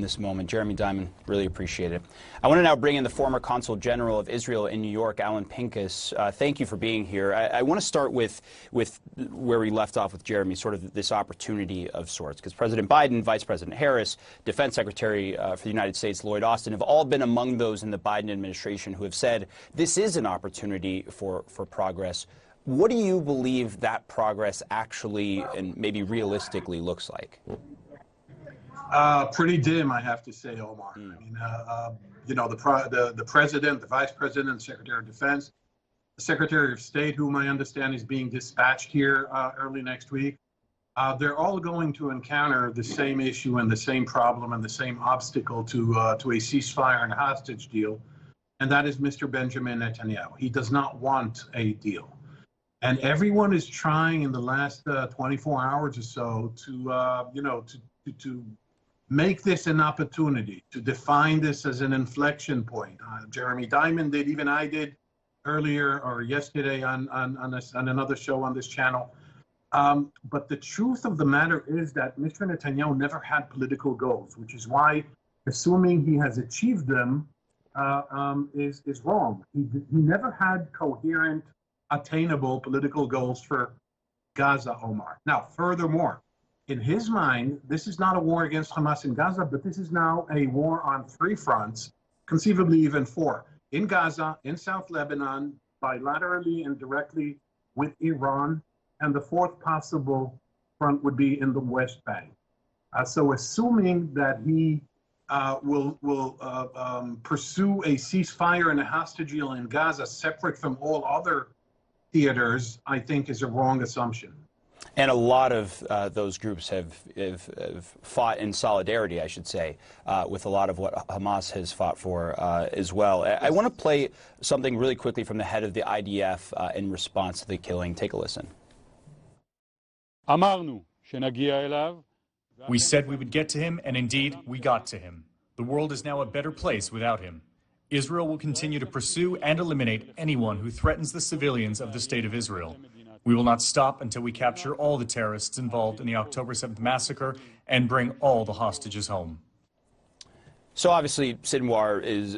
This moment. Jeremy Diamond, really appreciate it. I want to now bring in the former Consul General of Israel in New York, Alan Pincus. Thank you for being here. I want to start with where we left off with Jeremy, sort of this opportunity of sorts, because President Biden, Vice President Harris, Defense Secretary for the United States, Lloyd Austin, have all been among those in the Biden administration who have said this is an opportunity for progress. What do you believe that progress actually and maybe realistically looks like? Pretty dim, I have to say, Omar. I mean, you know, the president, the vice president, the secretary of defense, the secretary of state, whom I understand is being dispatched here early next week, they're all going to encounter the same issue and the same problem and the same obstacle to a ceasefire and a hostage deal, and that is Mr. Benjamin Netanyahu. He does not want a deal. And everyone is trying in the last 24 hours or so to, you know, to make this an opportunity, to define this as an inflection point. Jeremy Diamond did, even I did earlier or yesterday on another show on this channel. But the truth of the matter is that Mr. Netanyahu never had political goals, which is why assuming he has achieved them is wrong. He never had coherent, attainable political goals for Gaza, Omar. Now, furthermore, in his mind, this is not a war against Hamas in Gaza, but this is now a war on three fronts, conceivably even four. In Gaza, in South Lebanon, bilaterally and directly with Iran, and the fourth possible front would be in the West Bank. So assuming that he will pursue a ceasefire and a hostage deal in Gaza separate from all other theaters, I think is a wrong assumption. And a lot of those groups have fought in solidarity, I should say, with a lot of what Hamas has fought for as well. I want to play something really quickly from the head of the IDF in response to the killing. Take a listen. We said we would get to him, and indeed, we got to him. The world is now a better place without him. Israel will continue to pursue and eliminate anyone who threatens the civilians of the State of Israel. We will not stop until we capture all the terrorists involved in the October 7th massacre and bring all the hostages home. So obviously, Sinwar is,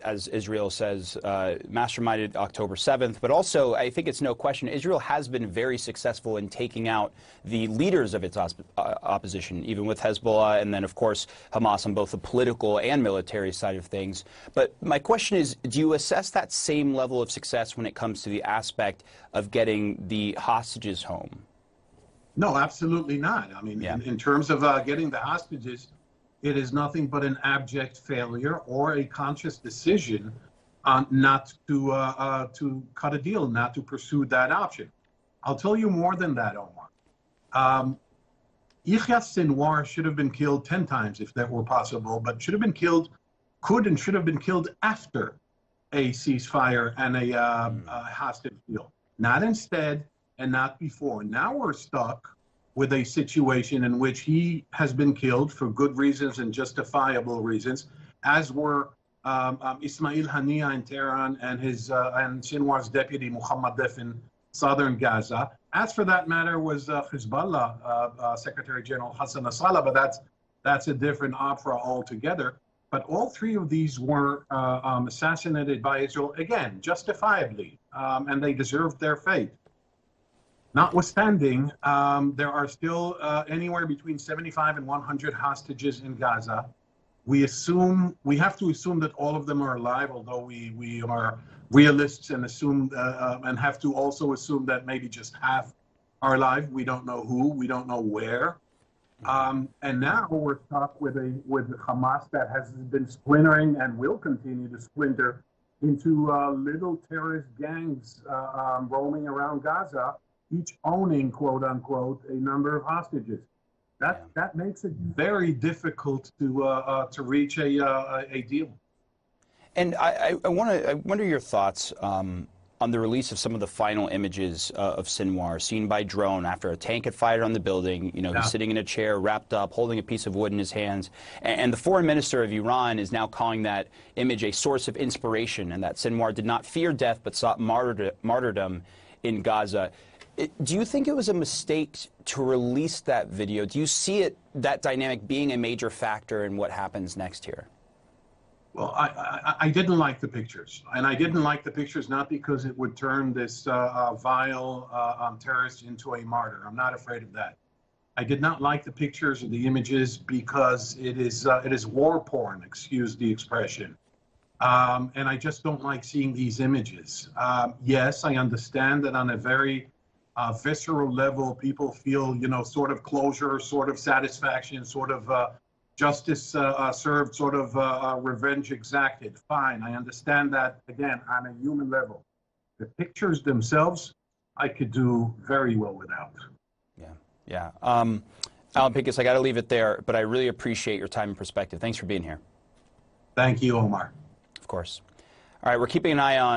as Israel says, masterminded October 7th. But also, I think it's no question, Israel has been very successful in taking out the leaders of its opposition, even with Hezbollah and then, of course, Hamas on both the political and military side of things. But my question is, do you assess that same level of success when it comes to the aspect of getting the hostages home? No, absolutely not. I mean, in terms of getting the hostages, it is nothing but an abject failure or a conscious decision not to cut a deal, not to pursue that option. I'll tell you more than that, Omar. Yahya Sinwar should have been killed 10 times if that were possible, but should have been killed, could and should have been killed after a ceasefire and a hostage deal. Not instead and not before. Now we're stuck with a situation in which he has been killed for good reasons and justifiable reasons, as were Ismail Haniya in Tehran and and Sinwar's deputy Muhammad Deif in southern Gaza. As for that matter was Hezbollah Secretary General Hassan Nasrallah, but that's a different opera altogether. But all three of these were assassinated by Israel, again, justifiably, and they deserved their fate. Notwithstanding, there are still anywhere between 75 and 100 hostages in Gaza. We have to assume that all of them are alive, although we are realists and assume and have to also assume that maybe just half are alive. We don't know who, we don't know where. And now we're stuck with Hamas that has been splintering and will continue to splinter into little terrorist gangs roaming around Gaza, each owning, quote unquote, a number of hostages. That makes it very difficult to reach a deal. And I wonder your thoughts on the release of some of the final images of Sinwar seen by drone after a tank had fired on the building. You know, he's sitting in a chair, wrapped up, holding a piece of wood in his hands. And the foreign minister of Iran is now calling that image a source of inspiration, and that Sinwar did not fear death but sought martyrdom in Gaza. Do you think it was a mistake to release that video? Do you see that dynamic being a major factor in what happens next here? Well, I didn't like the pictures, and I didn't like the pictures not because it would turn this vile terrorist into a martyr. I'm not afraid of that. I did not like the pictures or the images because it is war porn, excuse the expression. And I just don't like seeing these images. Yes, I understand that on a very visceral level, people feel, sort of closure, sort of satisfaction, sort of justice served, sort of revenge exacted. Fine, I understand that, again, on a human level. The pictures themselves, I could do very well without. Yeah. Alan Pincus, I got to leave it there, but I really appreciate your time and perspective. Thanks for being here. Thank you, Omar. Of course. All right, we're keeping an eye on